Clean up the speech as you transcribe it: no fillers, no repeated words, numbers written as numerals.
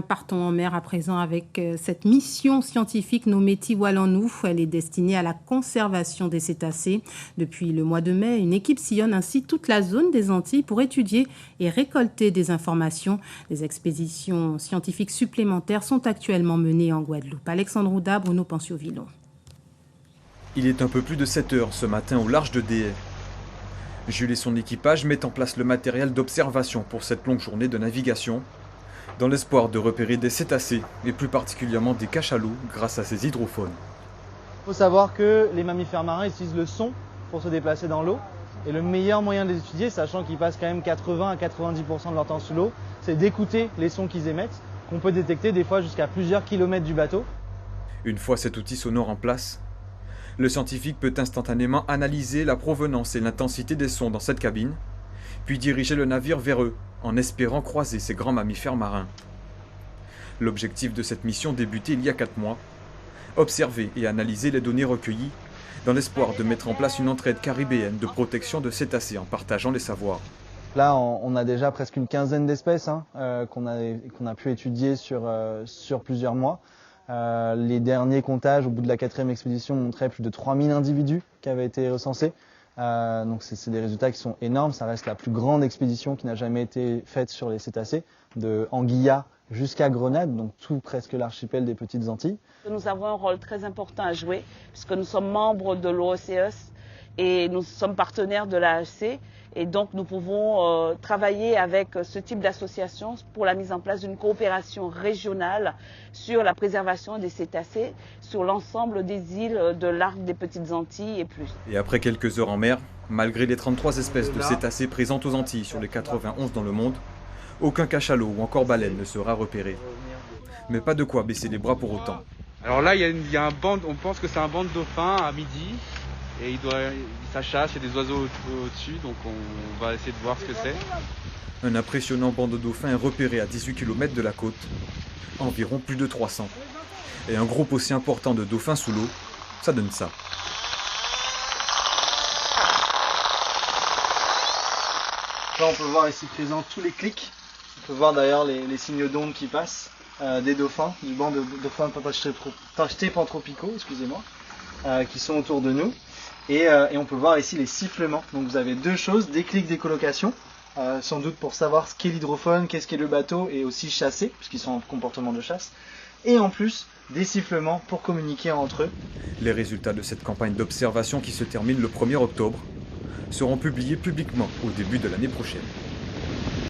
Partons en mer à présent avec cette mission scientifique nommée Tiwalanou. Elle est destinée à la conservation des cétacés. Depuis le mois de mai, une équipe sillonne ainsi toute la zone des Antilles pour étudier et récolter des informations. Des expéditions scientifiques supplémentaires sont actuellement menées en Guadeloupe. Alexandre Ouda, Bruno Pensio-Villon. Il est un peu plus de 7 heures ce matin au large de Déhay. Jules et son équipage mettent en place le matériel d'observation pour cette longue journée de navigation, dans l'espoir de repérer des cétacés, et plus particulièrement des cachalots, grâce à ces hydrophones. Il faut savoir que les mammifères marins utilisent le son pour se déplacer dans l'eau. Et le meilleur moyen de les étudier, sachant qu'ils passent quand même 80 à 90% de leur temps sous l'eau, c'est d'écouter les sons qu'ils émettent, qu'on peut détecter des fois jusqu'à plusieurs kilomètres du bateau. Une fois cet outil sonore en place, le scientifique peut instantanément analyser la provenance et l'intensité des sons dans cette cabine, puis diriger le navire vers eux, en espérant croiser ces grands mammifères marins. L'objectif de cette mission débutait il y a 4 mois, observer et analyser les données recueillies, dans l'espoir de mettre en place une entraide caribéenne de protection de cétacés en partageant les savoirs. Là, on a déjà presque une quinzaine d'espèces qu'on a pu étudier sur plusieurs mois. Les derniers comptages au bout de la 4e expédition montraient plus de 3000 individus qui avaient été recensés. Donc c'est des résultats qui sont énormes. Ça reste la plus grande expédition qui n'a jamais été faite sur les cétacés, de Anguilla jusqu'à Grenade, donc tout presque l'archipel des Petites Antilles. Nous avons un rôle très important à jouer puisque nous sommes membres de l'OCS et nous sommes partenaires de l'AHC. Et donc nous pouvons travailler avec ce type d'association pour la mise en place d'une coopération régionale sur la préservation des cétacés sur l'ensemble des îles de l'arc des Petites Antilles et plus. Et après quelques heures en mer, malgré les 33 espèces de cétacés présentes aux Antilles sur les 91 dans le monde, aucun cachalot ou encore baleine ne sera repéré. Mais pas de quoi baisser les bras pour autant. Alors là, il y a un banc, on pense que c'est un banc de dauphins à midi. Et ça chasse, il y a des oiseaux au-dessus, donc on va essayer de voir ce que c'est. Un impressionnant banc de dauphins est repéré à 18 km de la côte, environ plus de 300. Et un groupe aussi important de dauphins sous l'eau, ça donne ça. Là, on peut voir ici présent tous les clics. On peut voir d'ailleurs les signaux d'onde qui passent des dauphins, du banc de dauphins tachetés pantropicaux, excusez-moi, qui sont autour de nous. Et on peut voir ici les sifflements. Donc vous avez deux choses, des clics d'écholocation, sans doute pour savoir ce qu'est l'hydrophone, qu'est-ce qu'est le bateau, et aussi chasser, puisqu'ils sont en comportement de chasse. Et en plus, des sifflements pour communiquer entre eux. Les résultats de cette campagne d'observation qui se termine le 1er octobre seront publiés publiquement au début de l'année prochaine.